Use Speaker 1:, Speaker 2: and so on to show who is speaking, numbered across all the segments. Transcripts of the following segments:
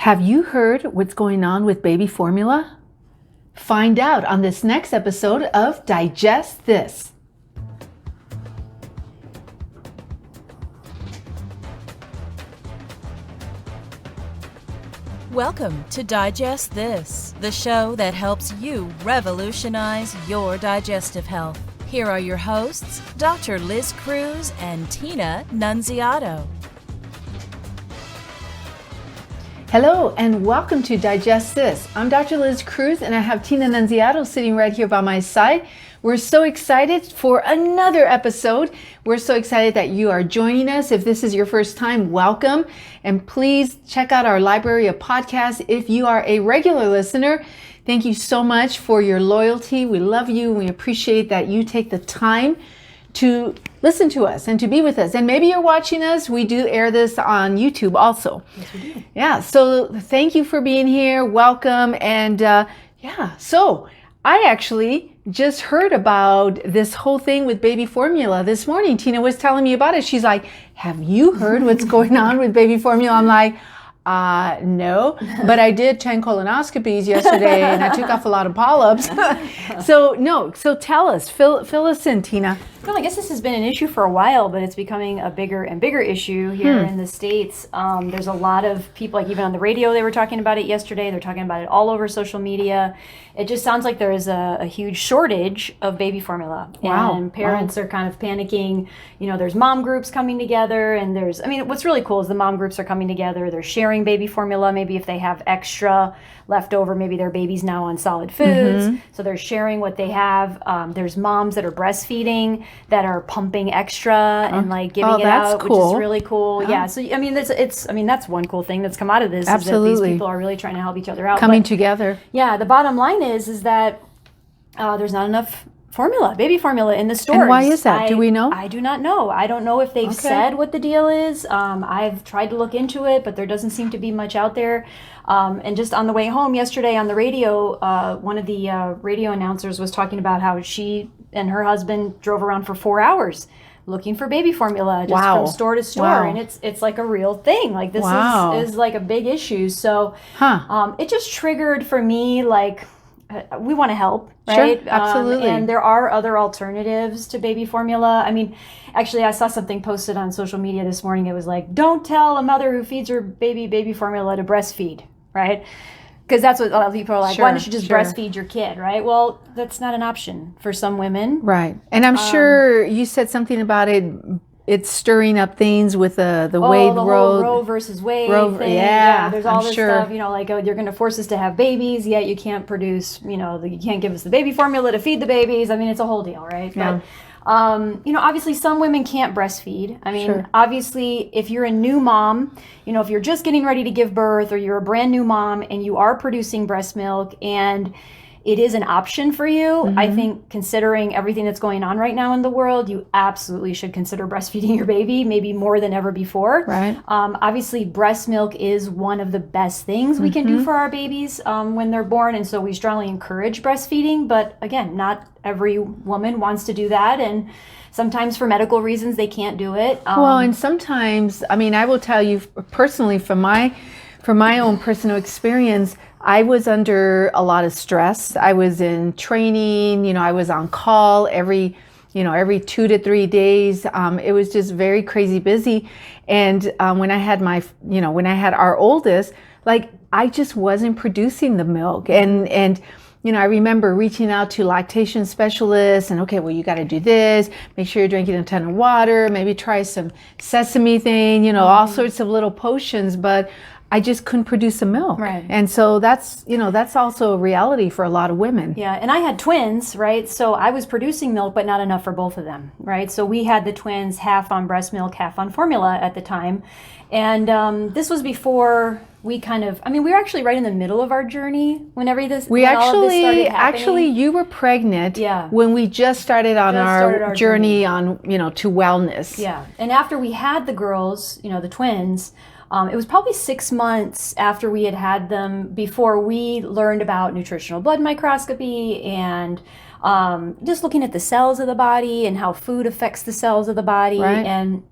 Speaker 1: Have you heard what's going on with baby formula? Find out on this next episode of Digest This.
Speaker 2: Welcome to Digest This, the show that helps you revolutionize your digestive health. Here are your hosts, Dr. Liz Cruz and Tina Nunziato.
Speaker 1: Hello and welcome to Digest This. I'm Dr. Liz Cruz and I have Tina Nunziato sitting right here by my side. We're so excited for another episode. We're so excited that you are joining us. If this is your first time, welcome. And please check out our library of podcasts. If you are a regular listener, thank you so much for your loyalty. We love you and we appreciate that you take the time to listen to us and to be with us. And maybe you're watching us. We do air this on YouTube also.
Speaker 3: Yes, we do.
Speaker 1: Yeah, so thank you for being here. Welcome. And so I actually just heard about this whole thing with baby formula this morning. Tina was telling me about it. She's like, have you heard what's going on with baby formula? I'm like, no, but I did 10 colonoscopies yesterday and I took off a lot of polyps. So tell us, fill us in, Tina.
Speaker 3: Well, I guess this has been an issue for a while, but it's becoming a bigger and bigger issue here in the States. There's a lot of people, like even on the radio, they were talking about it yesterday. They're talking about it all over social media. It just sounds like there is a huge shortage of baby formula.
Speaker 1: Wow.
Speaker 3: And parents are kind of panicking. You know, there's mom groups coming together and what's really cool is the mom groups are coming together. They're sharing baby formula. Maybe if they have extra left over, maybe their baby's now on solid foods. So they're sharing what they have. There's moms that are breastfeeding that are pumping extra and like giving it out,
Speaker 1: cool.
Speaker 3: which is really cool. Yeah. So I mean, that's one cool thing that's come out of this.
Speaker 1: Absolutely.
Speaker 3: Is that these people are really trying to help each other out.
Speaker 1: Coming together.
Speaker 3: Yeah. The bottom line is that there's not enough baby formula in the stores.
Speaker 1: And why is that? Do we know?
Speaker 3: I do not know. I don't know if they've said what the deal is. I've tried to look into it, but there doesn't seem to be much out there. And just on the way home yesterday on the radio, one of the radio announcers was talking about how she and her husband drove around for 4 hours looking for baby formula just from store to store. And it's like a real thing. Like this is like a big issue. So it just triggered for me, like, we want to help, right?
Speaker 1: Sure, absolutely.
Speaker 3: And there are other alternatives to baby formula. I mean, actually, I saw something posted on social media this morning. It was like, don't tell a mother who feeds her baby formula to breastfeed, right? Because that's what a lot of people are like, why don't you just breastfeed your kid, right? Well, that's not an option for some women.
Speaker 1: Right. And I'm sure you said something about it's stirring up things with the Wade
Speaker 3: whole Roe versus Wade thing.
Speaker 1: Yeah,
Speaker 3: there's all this stuff, like, you're going to force us to have babies, yet you can't produce, you can't give us the baby formula to feed the babies. I mean, it's a whole deal, right?
Speaker 1: Yeah.
Speaker 3: But, obviously some women can't breastfeed. I mean, obviously, if you're a new mom, if you're just getting ready to give birth or you're a brand new mom and you are producing breast milk and it is an option for you, I think considering everything that's going on right now in the world, you absolutely should consider breastfeeding your baby, maybe more than ever before.
Speaker 1: Right.
Speaker 3: Obviously, breast milk is one of the best things we can do for our babies when they're born, and so we strongly encourage breastfeeding. But again, not every woman wants to do that, and sometimes for medical reasons they can't do it.
Speaker 1: Well, and sometimes, I mean, I will tell you personally from my own personal experience, I was under a lot of stress. I was in training, I was on call every 2 to 3 days. It was just very crazy busy. And when I had when I had our oldest, like, I just wasn't producing the milk. And I remember reaching out to lactation specialists and, okay, well, you got to do this, make sure you're drinking a ton of water, maybe try some sesame thing, all sorts of little potions, but I just couldn't produce the milk.
Speaker 3: Right.
Speaker 1: And so that's also a reality for a lot of women.
Speaker 3: Yeah. And I had twins, right? So I was producing milk, but not enough for both of them, right? So we had the twins half on breast milk, half on formula at the time. And this was before we we were actually right in the middle of our journey when all of this started happening.
Speaker 1: Actually, you were pregnant when we just started on our journey on, to wellness.
Speaker 3: Yeah. And after we had the girls, the twins, it was probably 6 months after we had them before we learned about nutritional blood microscopy and just looking at the cells of the body and how food affects the cells of the body.
Speaker 1: Right.
Speaker 3: And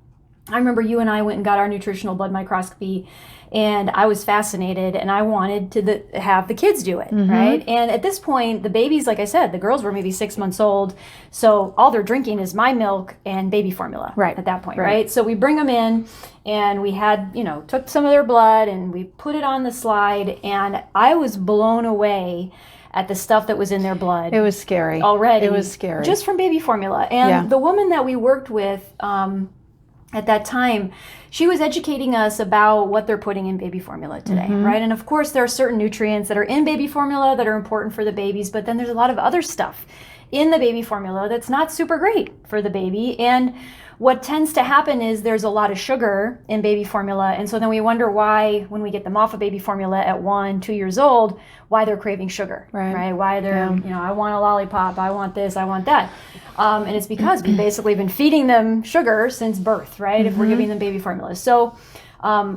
Speaker 3: I remember you and I went and got our nutritional blood microscopy, and I was fascinated, and I wanted to have the kids do it, right? And at this point, the babies, like I said, the girls were maybe 6 months old, so all they're drinking is my milk and baby formula at that point, right? So we bring them in, and we had, took some of their blood, and we put it on the slide, and I was blown away at the stuff that was in their blood.
Speaker 1: It was scary.
Speaker 3: Already.
Speaker 1: It was scary.
Speaker 3: Just from baby formula. And the woman that we worked with, at that time, she was educating us about what they're putting in baby formula today, right? And of course, there are certain nutrients that are in baby formula that are important for the babies, but then there's a lot of other stuff in the baby formula that's not super great for the baby. And what tends to happen is there's a lot of sugar in baby formula, and so then we wonder why, when we get them off of baby formula at 1-2 years old, why they're craving sugar, right? Why they're, I want a lollipop, I want this, I want that. And it's because we've basically been feeding them sugar since birth, right? If we're giving them baby formula. So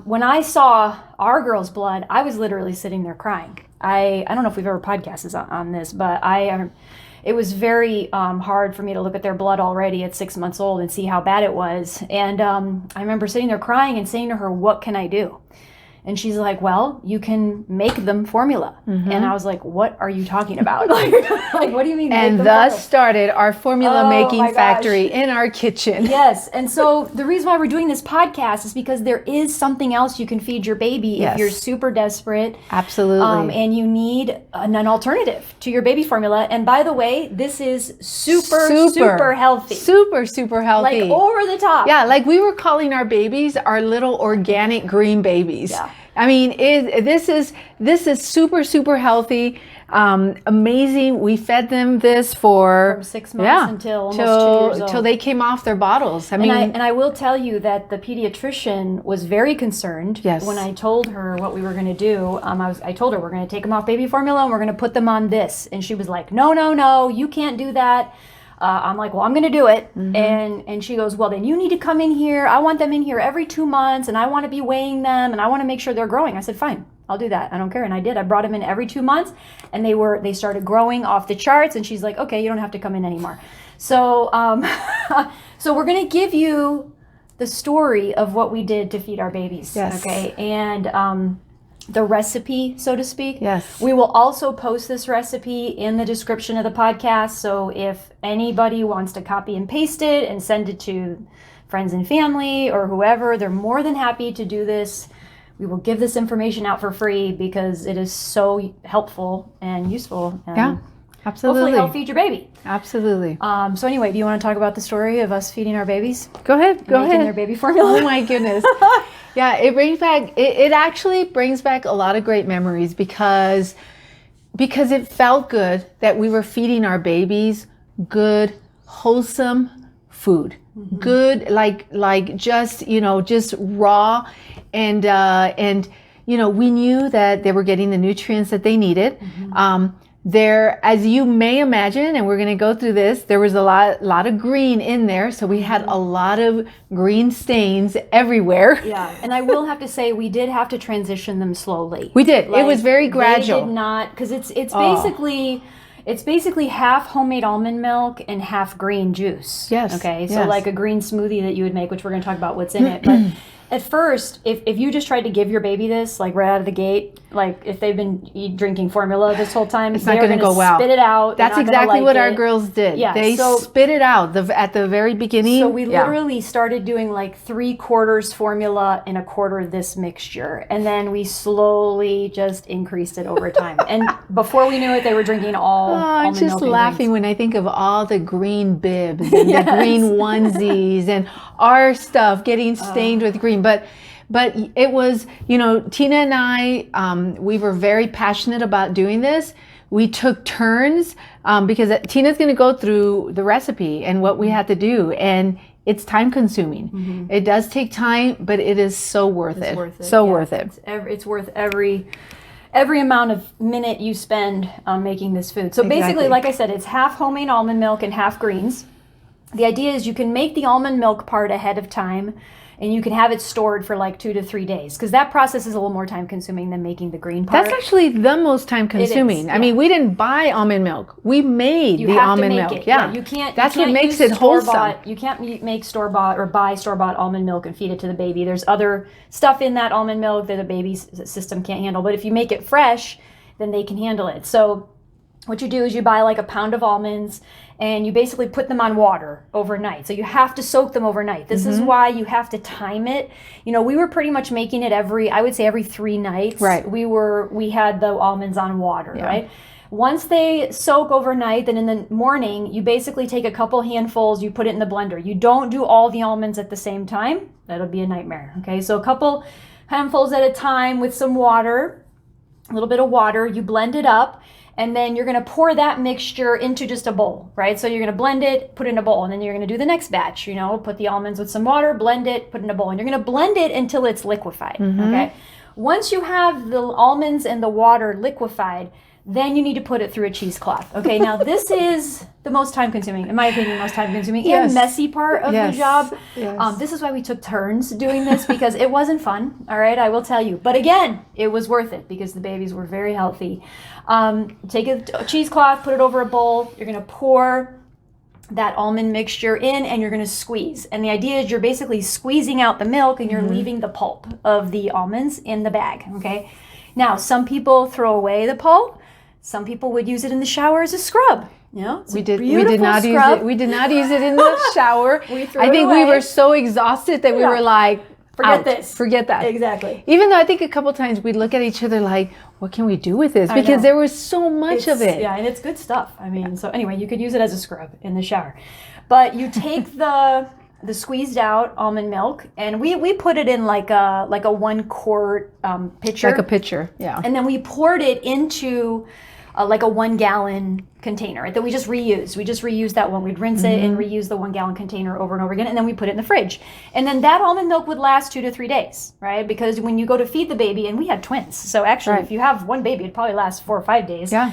Speaker 3: when I saw our girl's blood, I was literally sitting there crying. I don't know if we've ever podcasted on this, but it was very hard for me to look at their blood already at 6 months old and see how bad it was. And I remember sitting there crying and saying to her, what can I do? And she's like, well, you can make them formula. And I was like, what are you talking about? like, what do you mean?
Speaker 1: And thus started our formula making factory in our kitchen.
Speaker 3: Yes. And so the reason why we're doing this podcast is because there is something else you can feed your baby if you're super desperate.
Speaker 1: Absolutely.
Speaker 3: And you need an alternative to your baby formula. And by the way, this is super healthy.
Speaker 1: Super healthy.
Speaker 3: Like over the top.
Speaker 1: Yeah, like we were calling our babies our little organic green babies.
Speaker 3: Yeah.
Speaker 1: I mean, this is super healthy, amazing. We fed them this from
Speaker 3: 6 months until almost 2 years old.
Speaker 1: Till they came off their bottles. I mean,
Speaker 3: and I will tell you that the pediatrician was very concerned when I told her what we were going to do. I told her we're going to take them off baby formula and we're going to put them on this, and she was like, no, you can't do that. I'm like, well, I'm going to do it. And she goes, well, then you need to come in here. I want them in here every 2 months, and I want to be weighing them, and I want to make sure they're growing. I said, fine, I'll do that. I don't care. And I did. I brought them in every 2 months, and they started growing off the charts. And she's like, okay, you don't have to come in anymore. So, so we're going to give you the story of what we did to feed our babies.
Speaker 1: Yes.
Speaker 3: Okay. And, the recipe, so to speak.
Speaker 1: Yes.
Speaker 3: We will also post this recipe in the description of the podcast. So if anybody wants to copy and paste it and send it to friends and family or whoever, they're more than happy to do this. We will give this information out for free because it is so helpful and useful. And
Speaker 1: absolutely.
Speaker 3: Hopefully help feed your baby.
Speaker 1: Absolutely.
Speaker 3: So anyway, do you want to talk about the story of us feeding our babies?
Speaker 1: Go ahead.
Speaker 3: Making their baby formula?
Speaker 1: Oh my goodness. Yeah, it actually brings back a lot of great memories because it felt good that we were feeding our babies good, wholesome food. Good, like just raw, and we knew that they were getting the nutrients that they needed. There, as you may imagine, and we're going to go through this, there was a lot of green in there, so we had a lot of green stains everywhere.
Speaker 3: Yeah, and I will have to say we did have to transition them slowly.
Speaker 1: We did. It was very gradual.
Speaker 3: They did not, because it's basically half homemade almond milk and half green juice.
Speaker 1: Yes.
Speaker 3: Okay, so like a green smoothie that you would make, which we're going to talk about what's in it, but at first, if you just tried to give your baby this, like right out of the gate, like if they've been drinking formula this whole time,
Speaker 1: it's not going to go well.
Speaker 3: Spit it out.
Speaker 1: That's exactly what our girls did.
Speaker 3: Yeah,
Speaker 1: they spit it out at the very beginning.
Speaker 3: So we literally started doing like 3/4 formula and 1/4 of this mixture, and then we slowly just increased it over time. And before we knew it, they were drinking all.
Speaker 1: I'm just laughing when I think of all the green bibs and the green onesies and our stuff getting stained with green. But it was, Tina and I, we were very passionate about doing this. We took turns because Tina's going to go through the recipe and what we had to do. And it's time consuming. It does take time, but it is so worth it. Worth it.
Speaker 3: It's worth every amount of minute you spend making this food. So basically, like I said, it's half homemade almond milk and half greens. The idea is you can make the almond milk part ahead of time, and you can have it stored for like 2 to 3 days, because that process is a little more time consuming than making the green part.
Speaker 1: That's actually the most time consuming. I mean, we didn't buy almond milk. We made the almond milk. Yeah.
Speaker 3: You can't.
Speaker 1: That's
Speaker 3: you can't
Speaker 1: what makes
Speaker 3: use
Speaker 1: it wholesome.
Speaker 3: store-bought- You can't make store-bought or buy store-bought almond milk and feed it to the baby. There's other stuff in that almond milk that the baby's system can't handle. But if you make it fresh, then they can handle it. So what you do is you buy like a pound of almonds, and you basically put them on water overnight. So you have to soak them overnight. This is why you have to time it. You know, we were pretty much making it every 3 nights.
Speaker 1: Right.
Speaker 3: We had the almonds on water, right? Once they soak overnight, then in the morning, you basically take a couple handfuls, you put it in the blender. You don't do all the almonds at the same time. That'll be a nightmare, okay? So a couple handfuls at a time with some water, a little bit of water, you blend it up, and then you're going to pour that mixture into just a bowl, right? So you're going to blend it, put it in a bowl, and then you're going to do the next batch, you know, put the almonds with some water, blend it, put it in a bowl, and you're going to blend it until it's liquefied, okay? Once you have the almonds and the water liquefied, then you need to put it through a cheesecloth. Okay, now this is the most time consuming, in my opinion, most time consuming and messy part of the job.
Speaker 1: Yes.
Speaker 3: This is why we took turns doing this, because it wasn't fun, all right, I will tell you. But again, it was worth it because the babies were very healthy. Take a cheesecloth, put it over a bowl. You're gonna pour that almond mixture in, and you're going to squeeze. And the idea is you're basically squeezing out the milk, and you're leaving the pulp of the almonds in the bag, okay? Now, some people throw away the pulp. Some people would use it in the shower as a scrub. You know,
Speaker 1: We did not use it. We did not use it in the shower.
Speaker 3: We threw
Speaker 1: I
Speaker 3: it
Speaker 1: think we
Speaker 3: away.
Speaker 1: were so exhausted that we were like,
Speaker 3: Forget
Speaker 1: out.
Speaker 3: this.
Speaker 1: Forget that.
Speaker 3: Exactly.
Speaker 1: Even though I think a couple times we'd look at each other like, what can we do with this?
Speaker 3: I
Speaker 1: Because
Speaker 3: know.
Speaker 1: there was so much of it.
Speaker 3: Yeah, and it's good stuff. I mean, so anyway, you could use it as a scrub in the shower. But you take the squeezed out almond milk, and we put it in like a 1 quart pitcher.
Speaker 1: Like a pitcher, yeah.
Speaker 3: And then we poured it into like a 1 gallon container, right, that we just reused. We just reused that one. We'd rinse it and reuse the 1 gallon container over and over again, and then we put it in the fridge. And then that almond milk would last 2 to 3 days, right? Because when you go to feed the baby, and we had twins, so actually if you have one baby, it'd probably last 4 or 5 days.
Speaker 1: Yeah.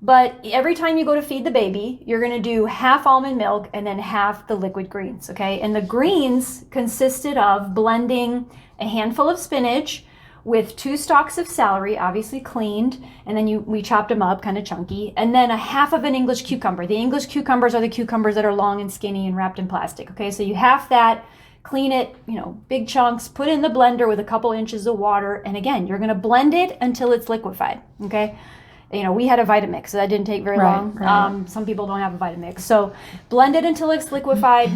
Speaker 3: But every time you go to feed the baby, you're going to do half almond milk and then half the liquid greens, okay? And the greens consisted of blending a handful of spinach with 2 stalks of celery, obviously cleaned, and then we chopped them up kind of chunky, and then a half of an English cucumber. The English cucumbers are the cucumbers that are long and skinny and wrapped in plastic, okay? So you half that, clean it, you know, big chunks, put it in the blender with a couple inches of water, and again, you're going to blend it until it's liquefied, okay? You know, we had a Vitamix, so that didn't take very long.
Speaker 1: Right.
Speaker 3: Some people don't have a Vitamix. So blend it until it's liquefied.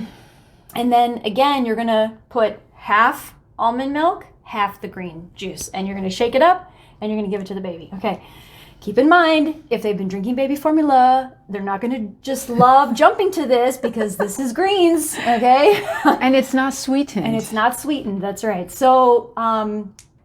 Speaker 3: And then again, you're going to put half almond milk, half the green juice. And you're going to shake it up, and you're going to give it to the baby. Okay. Keep in mind, if they've been drinking baby formula, they're not going to just love jumping to this, because this is greens, okay?
Speaker 1: And it's not sweetened.
Speaker 3: And it's not sweetened, that's right. So,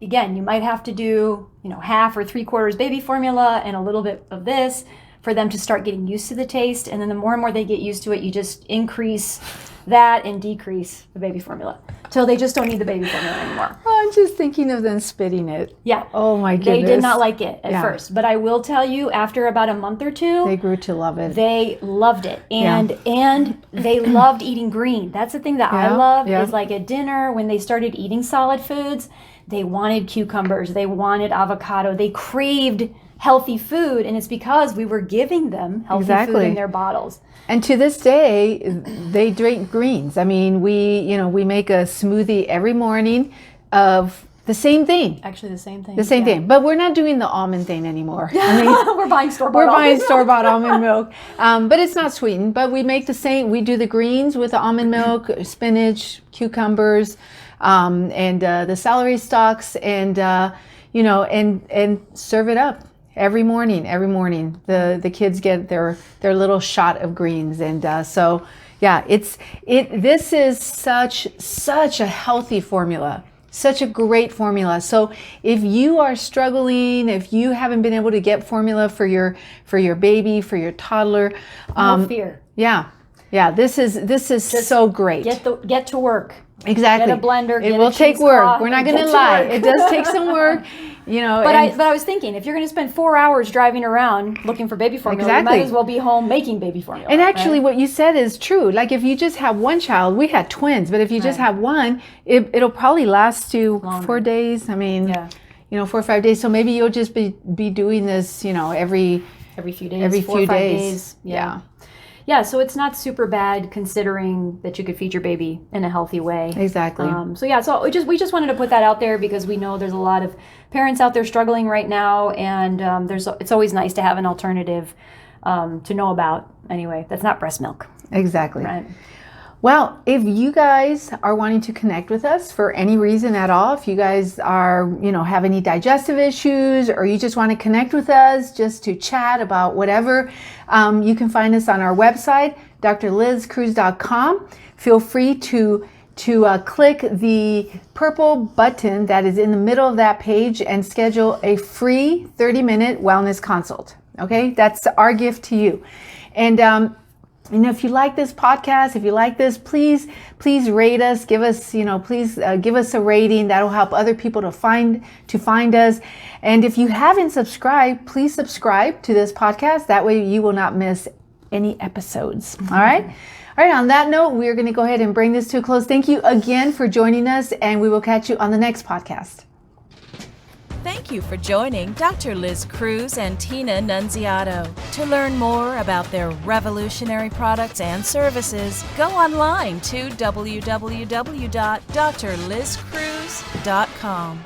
Speaker 3: again, you might have to do, you know, half or 3/4 baby formula and a little bit of this for them to start getting used to the taste. And then the more and more they get used to it, you just increase that and decrease the baby formula till they just don't need the baby formula anymore.
Speaker 1: I'm just thinking of them spitting it.
Speaker 3: Yeah.
Speaker 1: Oh my
Speaker 3: They
Speaker 1: goodness.
Speaker 3: did not like it at first, but I will tell you, after about a month or two,
Speaker 1: They grew to love it.
Speaker 3: they loved it, and they loved eating green. That's the thing that I love is, like, at dinner when they started eating solid foods, they wanted cucumbers, they wanted avocado, they craved healthy food, and it's because we were giving them healthy food in their bottles.
Speaker 1: And to this day, they drink greens. I mean, we make a smoothie every morning of the same thing.
Speaker 3: Actually, the same thing.
Speaker 1: The same thing. But we're not doing the almond thing anymore. I mean,
Speaker 3: we're buying store-bought.
Speaker 1: we're buying store-bought almond milk. But it's not sweetened. But we make the same. We do the greens with the almond milk, spinach, cucumbers, and the celery stalks, and and serve it up. Every morning, the kids get their little shot of greens, and so yeah, this is such a healthy formula, such a great formula. So if you are struggling, if you haven't been able to get formula for your baby, for your toddler,
Speaker 3: no fear.
Speaker 1: Yeah, this is just so great.
Speaker 3: Get to work.
Speaker 1: Exactly.
Speaker 3: Get a blender.
Speaker 1: It will take work. We're not going to lie. It does take some work. You know,
Speaker 3: But I was thinking, if you're going to spend 4 hours driving around looking for baby formula, you might as well be home making baby formula.
Speaker 1: And actually, what you said is true. Like if you just have one child, we had twins, but if you just have one, it'll probably last you 4 days. I mean, 4 or 5 days. So maybe you'll just be doing this, every few days. Every 4 or 5 days. Yeah, so it's not super bad considering that you could feed your baby in a healthy way. Exactly.
Speaker 3: So we just wanted to put that out there because we know there's a lot of parents out there struggling right now, and it's always nice to have an alternative to know about. Anyway, that's not breast milk.
Speaker 1: Exactly.
Speaker 3: Right.
Speaker 1: Well, if you guys are wanting to connect with us for any reason at all, if you guys are, have any digestive issues, or you just want to connect with us just to chat about whatever, you can find us on our website, drlizcruz.com. Feel free to click the purple button that is in the middle of that page and schedule a free 30-minute wellness consult. Okay, that's our gift to you. And if you like this podcast, if you like this, please rate us. Give us, please give us a rating. That'll help other people to find us. And if you haven't subscribed, please subscribe to this podcast. That way you will not miss any episodes. All right. All right. On that note, we're going to go ahead and bring this to a close. Thank you again for joining us, and we will catch you on the next podcast.
Speaker 2: Thank you for joining Dr. Liz Cruz and Tina Nunziato. To learn more about their revolutionary products and services, go online to www.drlizcruz.com.